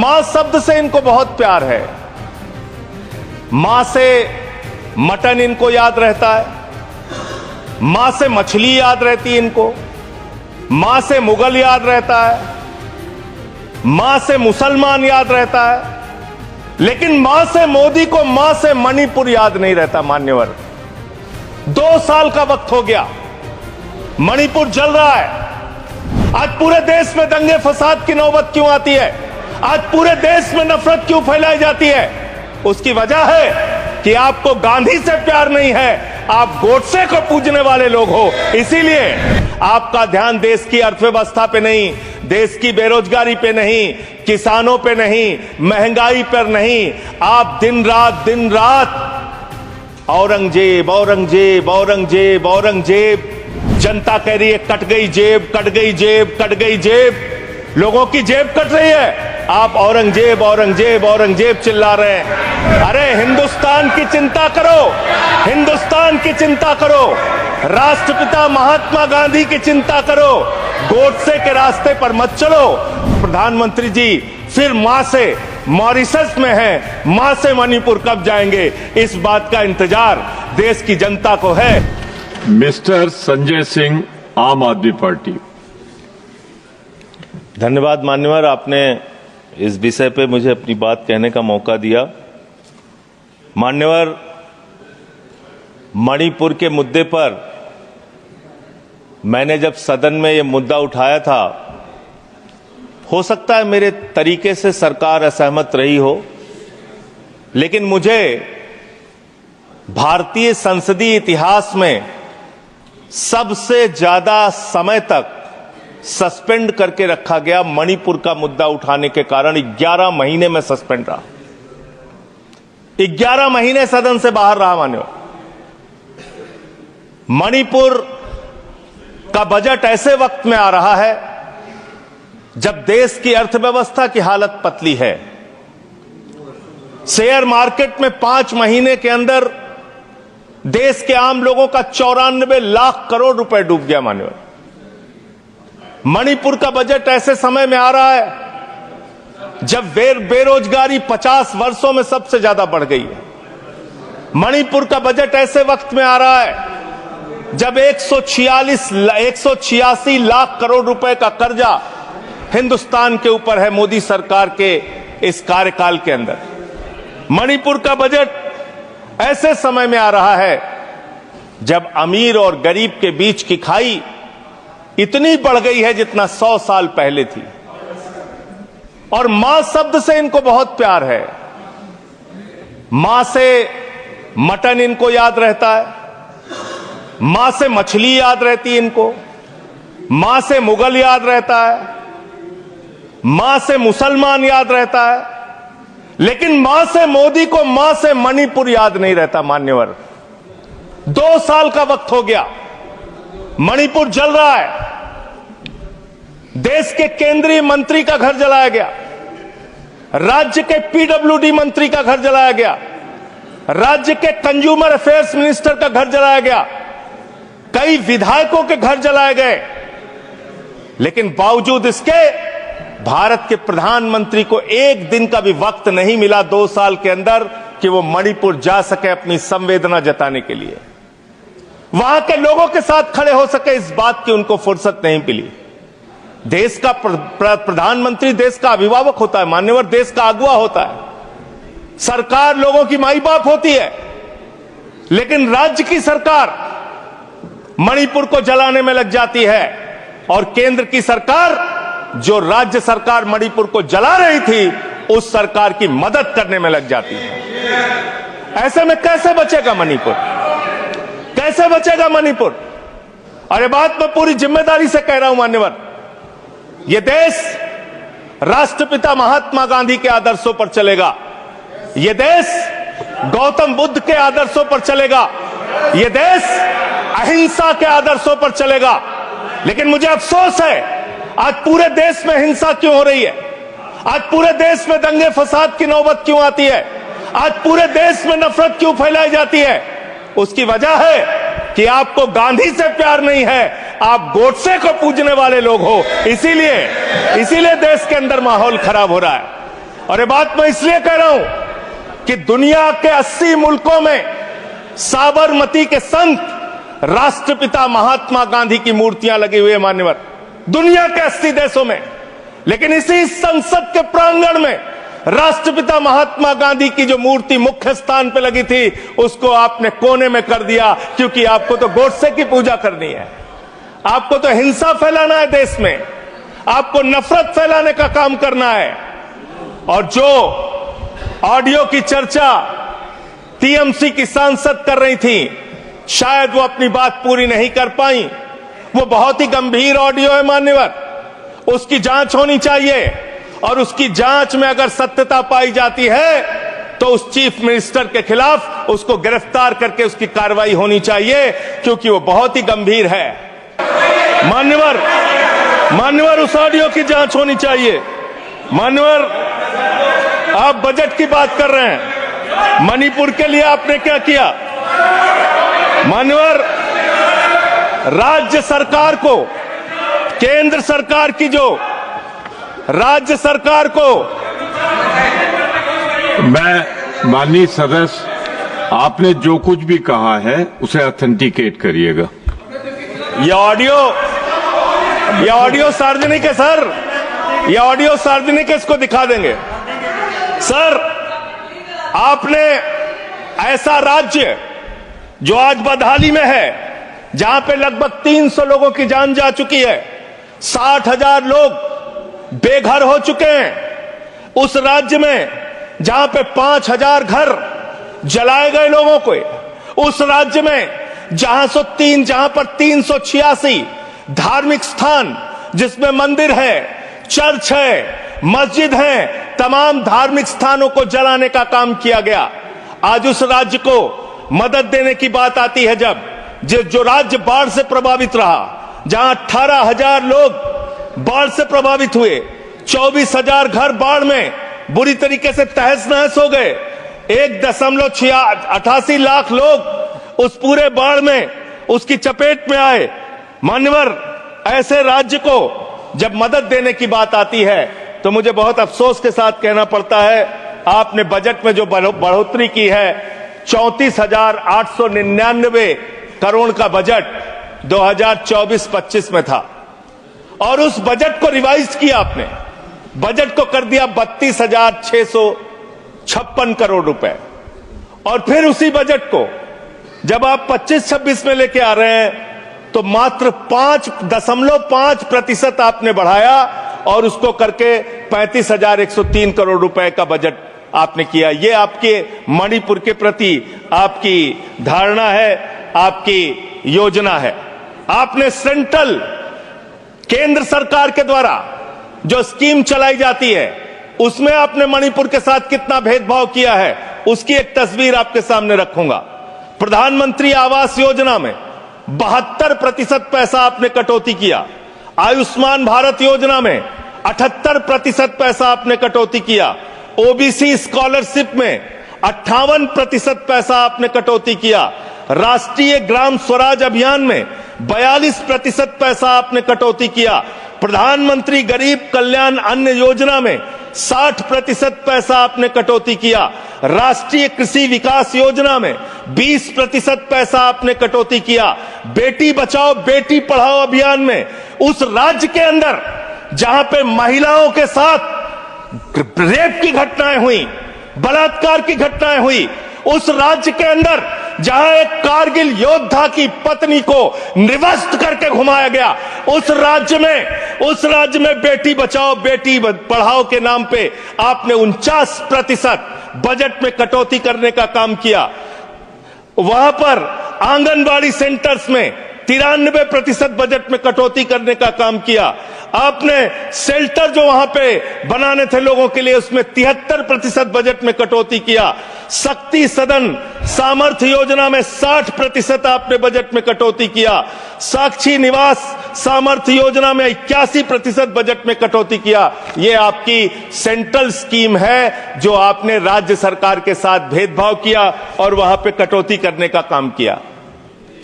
मां शब्द से इनको बहुत प्यार है। मां से मटन इनको याद रहता है, मां से मछली याद रहती है इनको, मां से मुगल याद रहता है, मां से मुसलमान याद रहता है, लेकिन मां से मोदी को मां से मणिपुर याद नहीं रहता। मान्यवर, 2 साल का वक्त हो गया, मणिपुर जल रहा है। आज पूरे देश में दंगे फसाद की नौबत क्यों आती है? आज पूरे देश में नफरत क्यों फैलाई जाती है? उसकी वजह है कि आपको गांधी से प्यार नहीं है, आप गोडसे को पूजने वाले लोग हो। इसीलिए आपका ध्यान देश की अर्थव्यवस्था पे नहीं, देश की बेरोजगारी पे नहीं, किसानों पे नहीं, महंगाई पर नहीं, आप दिन रात औरंगजेब औरंगजेब औरंगजेब औरंगजेब। जनता कह रही है कट गई जेब, कट गई जेब, कट गई जेब। लोगों की जेब कट रही है, आप औरंगजेब औरंगजेब औरंगजेब चिल्ला रहे हैं। अरे हिंदुस्तान की चिंता करो, हिंदुस्तान की चिंता करो, राष्ट्रपिता महात्मा गांधी की चिंता करो, गोडसे के रास्ते पर मत चलो। प्रधानमंत्री जी फिर मां से मॉरिशस में है, मां से मणिपुर कब जाएंगे, इस बात का इंतजार देश की जनता को है। मिस्टर संजय सिंह, आम आदमी पार्टी। धन्यवाद मान्यवर, आपने इस विषय पे मुझे अपनी बात कहने का मौका दिया। मान्यवर, मणिपुर के मुद्दे पर मैंने जब सदन में ये मुद्दा उठाया था, हो सकता है मेरे तरीके से सरकार असहमत रही हो, लेकिन मुझे भारतीय संसदीय इतिहास में सबसे ज्यादा समय तक सस्पेंड करके रखा गया मणिपुर का मुद्दा उठाने के कारण 11 महीने में सस्पेंड रहा, 11 महीने सदन से बाहर रहा। मान्यवर, मणिपुर का बजट ऐसे वक्त में आ रहा है जब देश की अर्थव्यवस्था की हालत पतली है। शेयर मार्केट में 5 महीने के अंदर देश के आम लोगों का 94 लाख करोड़ रुपए डूब गया। मान्यवर, मणिपुर का बजट ऐसे समय में आ रहा है जब बेरोजगारी 50 वर्षों में सबसे ज्यादा बढ़ गई है। मणिपुर का बजट ऐसे वक्त में आ रहा है जब 186 लाख करोड़ रुपए का कर्जा हिंदुस्तान के ऊपर है मोदी सरकार के इस कार्यकाल के अंदर। मणिपुर का बजट ऐसे समय में आ रहा है जब अमीर और गरीब के बीच की खाई इतनी बढ़ गई है जितना 100 साल पहले थी। और मां शब्द से इनको बहुत प्यार है। मां से मटन इनको याद रहता है, मां से मछली याद रहती है इनको, मां से मुगल याद रहता है, मां से मुसलमान याद रहता है, लेकिन मां से मोदी को मां से मणिपुर याद नहीं रहता। मान्यवर, 2 साल का वक्त हो गया, मणिपुर जल रहा है। देश के केंद्रीय मंत्री का घर जलाया गया, राज्य के पीडब्ल्यूडी मंत्री का घर जलाया गया, राज्य के कंज्यूमर अफेयर्स मिनिस्टर का घर जलाया गया, कई विधायकों के घर जलाए गए। लेकिन बावजूद इसके भारत के प्रधानमंत्री को एक दिन का भी वक्त नहीं मिला 2 साल के अंदर कि वो मणिपुर जा सके अपनी संवेदना जताने के लिए, वहां के लोगों के साथ खड़े हो सके। इस बात की उनको फुर्सत नहीं मिली। देश का प्रधानमंत्री देश का अभिभावक होता है मान्यवर, देश का अगुवा होता है। सरकार लोगों की माई बाप होती है, लेकिन राज्य की सरकार मणिपुर को जलाने में लग जाती है और केंद्र की सरकार, जो राज्य सरकार मणिपुर को जला रही थी, उस सरकार की मदद करने में लग जाती है। ऐसे में कैसे बचेगा मणिपुर? कैसे बचेगा मणिपुर? और ये बात मैं पूरी जिम्मेदारी से कह रहा हूं मान्यवर, ये देश राष्ट्रपिता महात्मा गांधी के आदर्शों पर चलेगा, ये देश गौतम बुद्ध के आदर्शों पर चलेगा, ये देश अहिंसा के आदर्शों पर चलेगा। लेकिन मुझे अफसोस है आज पूरे देश में हिंसा क्यों हो रही है, आज पूरे देश में दंगे फसाद की नौबत क्यों आती है, आज पूरे देश में नफरत क्यों फैलाई जाती है? उसकी वजह है कि आपको गांधी से प्यार नहीं है, आप गोडसे को पूजने वाले लोग हो। इसीलिए देश के अंदर माहौल खराब हो रहा है। और ये बात मैं इसलिए कह रहा हूं कि दुनिया के 80 मुल्कों में साबरमती के संत राष्ट्रपिता महात्मा गांधी की मूर्तियां लगी हुई है मान्यवर, दुनिया के 80 देशों में। लेकिन इसी संसद के प्रांगण में राष्ट्रपिता महात्मा गांधी की जो मूर्ति मुख्य स्थान पर लगी थी, उसको आपने कोने में कर दिया, क्योंकि आपको तो गोडसे की पूजा करनी है, आपको तो हिंसा फैलाना है देश में, आपको नफरत फैलाने का काम करना है। और जो ऑडियो की चर्चा टीएमसी की सांसद कर रही थी, शायद वो अपनी बात पूरी नहीं कर पाई। वो बहुत ही गंभीर ऑडियो है मान्यवर, उसकी जांच होनी चाहिए, और उसकी जांच में अगर सत्यता पाई जाती है तो उस चीफ मिनिस्टर के खिलाफ उसको गिरफ्तार करके उसकी कार्रवाई होनी चाहिए, क्योंकि वो बहुत ही गंभीर है। मान्यवर उस ऑडियो की जांच होनी चाहिए। मान्यवर, आप बजट की बात कर रहे हैं, मणिपुर के लिए आपने क्या किया? मान्यवर, राज्य सरकार को, केंद्र सरकार की जो राज्य सरकार को, मैं माननीय सदस्य, आपने जो कुछ भी कहा है उसे ऑथेंटिकेट करिएगा। ये ऑडियो सार्वजनिक है सर, ये ऑडियो सार्वजनिक है, इसको दिखा देंगे सर। आपने ऐसा राज्य जो आज बदहाली में है, जहां पे लगभग 300 लोगों की जान जा चुकी है, 60,000 लोग बेघर हो चुके हैं, उस राज्य में जहां पे 5,000 घर जलाए गए लोगों को, उस राज्य में जहां पर 386 धार्मिक स्थान, जिसमें मंदिर है, चर्च है, मस्जिद है, तमाम धार्मिक स्थानों को जलाने का काम किया गया। आज उस राज्य को मदद देने की बात आती है, जब जो राज्य बाढ़ से प्रभावित रहा, जहां 18,000 लोग बाढ़ से प्रभावित हुए, 24,000 घर बाढ़ में बुरी तरीके से तहस नहस हो गए, 1.88 लाख लोग उस पूरे बाढ़ में उसकी चपेट में आए। मान्यवर, ऐसे राज्य को जब मदद देने की बात आती है तो मुझे बहुत अफसोस के साथ कहना पड़ता है, आपने बजट में जो बढ़ोतरी की है, 34,899 करोड़ का बजट 2024-25 में था, और उस बजट को रिवाइज किया आपने, बजट को कर दिया 32,656 करोड़ रुपए। और फिर उसी बजट को जब आप 25-26 में लेके आ रहे हैं तो मात्र 5.5% आपने बढ़ाया, और उसको करके 35,103 करोड़ रुपए का बजट आपने किया। ये आपके मणिपुर के प्रति आपकी धारणा है, आपकी योजना है। आपने सेंट्रल केंद्र सरकार के द्वारा जो स्कीम चलाई जाती है, उसमें आपने मणिपुर के साथ कितना भेदभाव किया है, उसकी एक तस्वीर आपके सामने रखूंगा। प्रधानमंत्री आवास योजना में 72% पैसा आपने कटौती किया, आयुष्मान भारत योजना में 78% पैसा आपने कटौती किया, ओबीसी स्कॉलरशिप में 58% पैसा आपने कटौती किया, राष्ट्रीय ग्राम स्वराज अभियान में 42% पैसा आपने कटौती किया, प्रधानमंत्री गरीब कल्याण अन्न योजना में 60% पैसा आपने कटौती किया, राष्ट्रीय कृषि विकास योजना में 20% पैसा आपने कटौती किया, बेटी बचाओ बेटी पढ़ाओ अभियान में उस राज्य के अंदर जहां पे महिलाओं के साथ रेप की घटनाएं हुई, बलात्कार की घटनाएं हुई, उस राज्य के अंदर जहां एक कारगिल योद्धा की पत्नी को निवस्त करके घुमाया गया, उस राज्य में बेटी बचाओ बेटी पढ़ाओ के नाम पे आपने 49% बजट में कटौती करने का काम किया। वहां पर आंगनबाड़ी सेंटर्स में 93% बजट में कटौती करने का काम किया। आपने शेल्टर जो वहां पे बनाने थे लोगों के लिए, उसमें 73% बजट में कटौती किया। शक्ति सदन सामर्थ्य योजना में 60% आपने बजट में कटौती किया। साक्षी निवास सामर्थ्य योजना में 81% बजट में कटौती किया। ये आपकी सेंट्रल स्कीम है जो आपने राज्य सरकार के साथ भेदभाव किया और वहां पे कटौती करने का काम किया।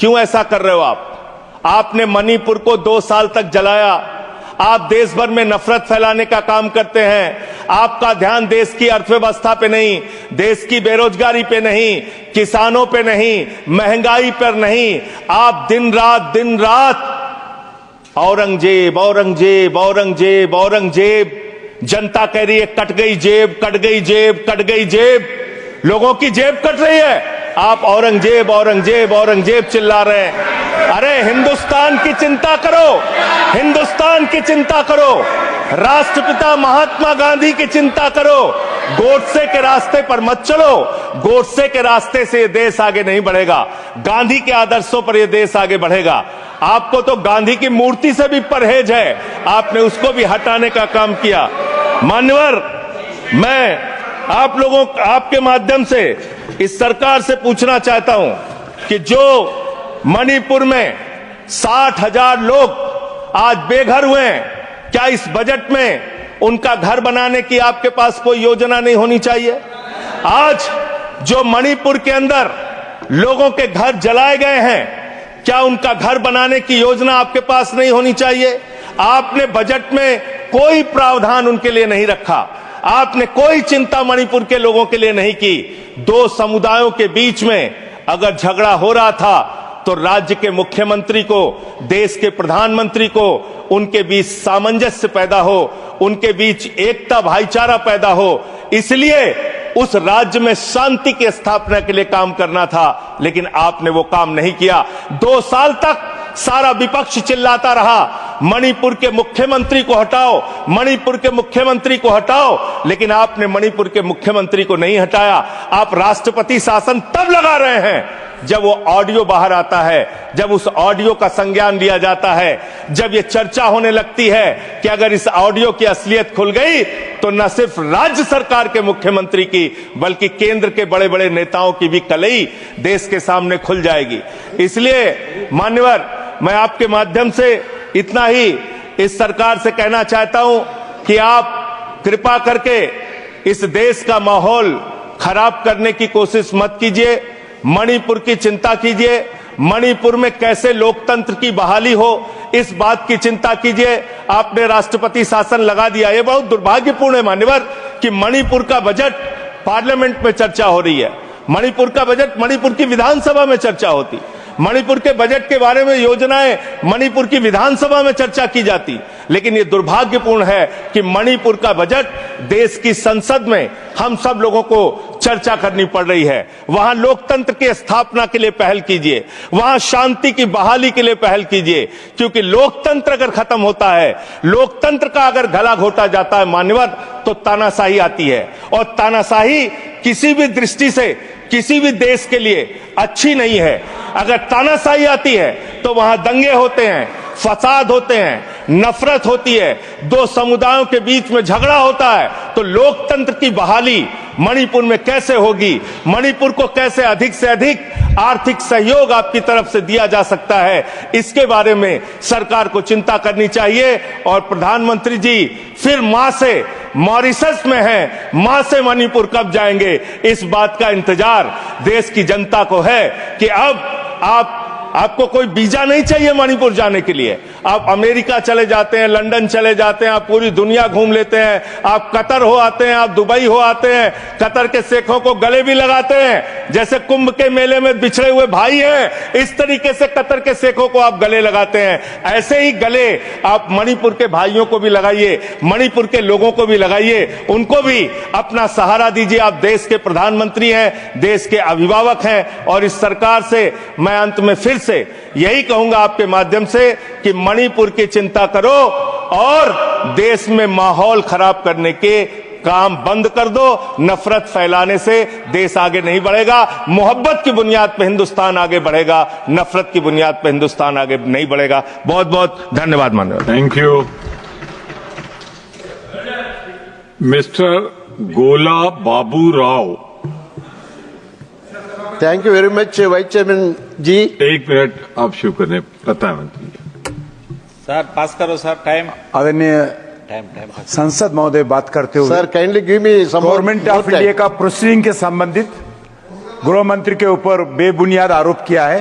क्यों ऐसा कर रहे हो आप? आपने मणिपुर को 2 साल तक जलाया, आप देश भर में नफरत फैलाने का काम करते हैं। आपका ध्यान देश की अर्थव्यवस्था पे नहीं, देश की बेरोजगारी पे नहीं, किसानों पे नहीं, महंगाई पर नहीं। आप दिन रात औरंगजेब औरंगजेब औरंगजेब औरंगजेब, जनता कह रही है कट गई जेब, कट गई जेब, कट गई जेब, लोगों की जेब कट रही है। आप औरंगजेब औरंगजेब औरंगजेब चिल्ला रहे हैं। अरे हिंदुस्तान की चिंता करो, हिंदुस्तान की चिंता करो, राष्ट्रपिता महात्मा गांधी की चिंता करो। गोडसे के रास्ते पर मत चलो, गोडसे के रास्ते से ये देश आगे नहीं बढ़ेगा, गांधी के आदर्शों पर ये देश आगे बढ़ेगा। आपको तो गांधी की मूर्ति से भी परहेज है, आपने उसको भी हटाने का काम किया। मान्यवर, मैं आप लोगों, आपके माध्यम से इस सरकार से पूछना चाहता हूं कि जो मणिपुर में 60,000 लोग आज बेघर हुए हैं, क्या इस बजट में उनका घर बनाने की आपके पास कोई योजना नहीं होनी चाहिए? आज जो मणिपुर के अंदर लोगों के घर जलाए गए हैं, क्या उनका घर बनाने की योजना आपके पास नहीं होनी चाहिए? आपने बजट में कोई प्रावधान उनके लिए नहीं रखा, आपने कोई चिंता मणिपुर के लोगों के लिए नहीं की। दो समुदायों के बीच में अगर झगड़ा हो रहा था तो राज्य के मुख्यमंत्री को, देश के प्रधानमंत्री को उनके बीच सामंजस्य पैदा हो, उनके बीच एकता भाईचारा पैदा हो, इसलिए उस राज्य में शांति की स्थापना के लिए काम करना था, लेकिन आपने वो काम नहीं किया। 2 साल तक सारा विपक्ष चिल्लाता रहा मणिपुर के मुख्यमंत्री को हटाओ, मणिपुर के मुख्यमंत्री को हटाओ, लेकिन आपने मणिपुर के मुख्यमंत्री को नहीं हटाया। आप राष्ट्रपति शासन तब लगा रहे हैं जब वो ऑडियो बाहर आता है, जब उस ऑडियो का संज्ञान लिया जाता है, जब ये चर्चा होने लगती है कि अगर इस ऑडियो की असलियत खुल गई तो न सिर्फ राज्य सरकार के मुख्यमंत्री की बल्कि केंद्र के बड़े बड़े नेताओं की भी कलई देश के सामने खुल जाएगी। इसलिए मान्यवर, मैं आपके माध्यम से इतना ही इस सरकार से कहना चाहता हूं कि आप कृपा करके इस देश का माहौल खराब करने की कोशिश मत कीजिए, मणिपुर की चिंता कीजिए, मणिपुर में कैसे लोकतंत्र की बहाली हो इस बात की चिंता कीजिए। आपने राष्ट्रपति शासन लगा दिया, यह बहुत दुर्भाग्यपूर्ण है मान्यवर कि मणिपुर का बजट पार्लियामेंट में चर्चा हो रही है, मणिपुर का बजट मणिपुर की विधानसभा में चर्चा होती, मणिपुर के बजट के बारे में योजनाएं मणिपुर की विधानसभा में चर्चा की जाती, लेकिन यह दुर्भाग्यपूर्ण है कि मणिपुर का बजट देश की संसद में हम सब लोगों को चर्चा करनी पड़ रही है। वहां लोकतंत्र की स्थापना के लिए पहल कीजिए, वहां शांति की बहाली के लिए पहल कीजिए, क्योंकि लोकतंत्र अगर खत्म होता है, लोकतंत्र का अगर गला घोटा जाता है मान्यवर, तो तानाशाही आती है, और तानाशाही किसी भी दृष्टि से किसी भी देश के लिए अच्छी नहीं है। अगर तानाशाही आती है तो वहां दंगे होते हैं, फसाद होते हैं, नफरत होती है, दो समुदायों के बीच में झगड़ा होता है, तो लोकतंत्र की बहाली मणिपुर में कैसे होगी? मणिपुर को कैसे अधिक से अधिक आर्थिक सहयोग आपकी तरफ से दिया जा सकता है, इसके बारे में सरकार को चिंता करनी चाहिए। और प्रधानमंत्री जी फिर मां से मॉरिशस में हैं, मां से मणिपुर कब जाएंगे, इस बात का इंतजार देश की जनता को है कि अब आपको कोई वीजा नहीं चाहिए मणिपुर जाने के लिए। आप अमेरिका चले जाते हैं, लंदन चले जाते हैं, आप पूरी दुनिया घूम लेते हैं, आप कतर हो आते हैं, आप दुबई हो आते हैं, कतर के शेखों को गले भी लगाते हैं, जैसे कुंभ के मेले में बिछड़े हुए भाई हैं, इस तरीके से कतर के शेखों को आप गले लगाते हैं। ऐसे ही गले आप मणिपुर के भाइयों को भी लगाइए, मणिपुर के लोगों को भी लगाइए, उनको भी अपना सहारा दीजिए। आप देश के प्रधानमंत्री हैं, देश के अभिभावक हैं, और इस सरकार से मैं अंत में फिर से यही कहूंगा आपके माध्यम से कि मणिपुर की चिंता करो और देश में माहौल खराब करने के काम बंद कर दो। नफरत फैलाने से देश आगे नहीं बढ़ेगा। मोहब्बत की बुनियाद पर हिंदुस्तान आगे बढ़ेगा, नफरत की बुनियाद पर हिंदुस्तान आगे नहीं बढ़ेगा। बहुत बहुत धन्यवाद माननीय। Thank you. Mister Gola Babu Rao. Thank you very much vice chairman ji. 1 minute आप शुरू करें प्रधानमंत्री। सर पास करो सर, टाइम आदरणीय संसद महोदय बात करते हुए sir kindly give me some government of India का प्रोसीडिंग के संबंधित गृह मंत्री के ऊपर बेबुनियाद आरोप किया है।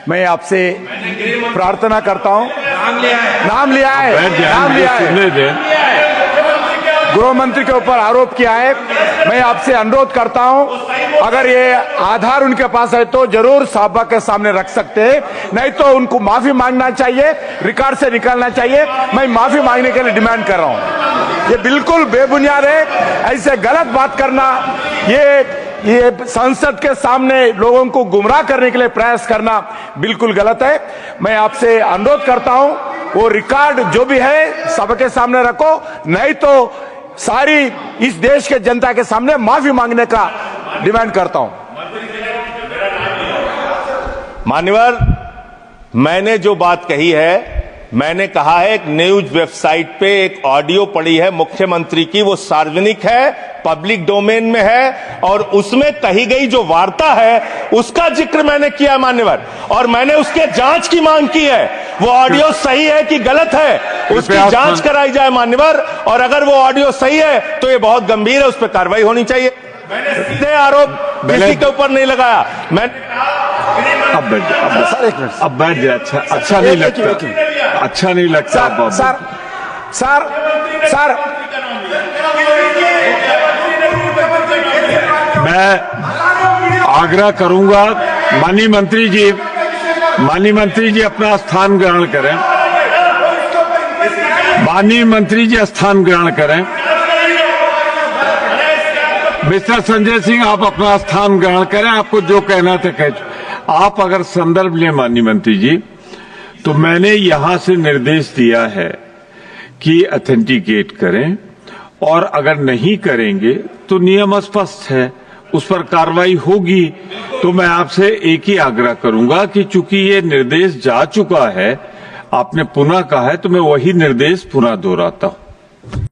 मैं आपसे प्रार्थना करता हूं नाम लिया है, बैठ जाए, नाम लिया है, सुनने दें। गृह मंत्री के ऊपर आरोप किया है। मैं आपसे अनुरोध करता हूं, अगर ये आधार उनके पास है तो जरूर सभा के सामने रख सकते हैं, नहीं तो उनको माफी मांगना चाहिए, रिकॉर्ड से निकालना चाहिए। मैं माफी मांगने के लिए डिमांड कर रहा हूं। ये बिल्कुल बेबुनियाद है, ऐसे गलत बात करना, ये संसद के सामने लोगों को गुमराह करने के लिए प्रयास करना बिल्कुल गलत है। मैं आपसे अनुरोध करता हूं, वो रिकॉर्ड जो भी है सभा के सामने रखो, नहीं तो सारी इस देश के जनता के सामने माफी मांगने का डिमांड करता हूं। मान्यवर, मैंने जो बात कही है, मैंने कहा है एक न्यूज वेबसाइट पे एक ऑडियो पड़ी है मुख्यमंत्री की, वो सार्वजनिक है, पब्लिक डोमेन में है, और उसमें कही गई जो वार्ता है उसका जिक्र मैंने किया मान्यवर, और मैंने उसके जांच की मांग की है। वो ऑडियो सही है कि गलत है, उसकी जांच कराई जाए मान्यवर, और अगर वो ऑडियो सही है तो ये बहुत गंभीर है, उस पर कार्रवाई होनी चाहिए। मैंने सीधे आरोप किसी के ऊपर नहीं लगाया। अब बैठ जाए। अच्छा नहीं लगता, अच्छा नहीं लगता। सर मैं आग्रह करूंगा, माननीय मंत्री जी अपना स्थान ग्रहण करें। माननीय मंत्री जी स्थान ग्रहण करें। मिस्टर संजय सिंह, आप अपना स्थान ग्रहण करें। आपको जो कहना था कह। आप अगर संदर्भ लें माननीय मंत्री जी, तो मैंने यहां से निर्देश दिया है कि ऑथेंटिकेट करें, और अगर नहीं करेंगे तो नियम स्पष्ट है, उस पर कार्रवाई होगी। तो मैं आपसे एक ही आग्रह करूंगा कि चूंकि ये निर्देश जा चुका है, आपने पुनः कहा है, तो मैं वही निर्देश पुनः दोहराता हूं।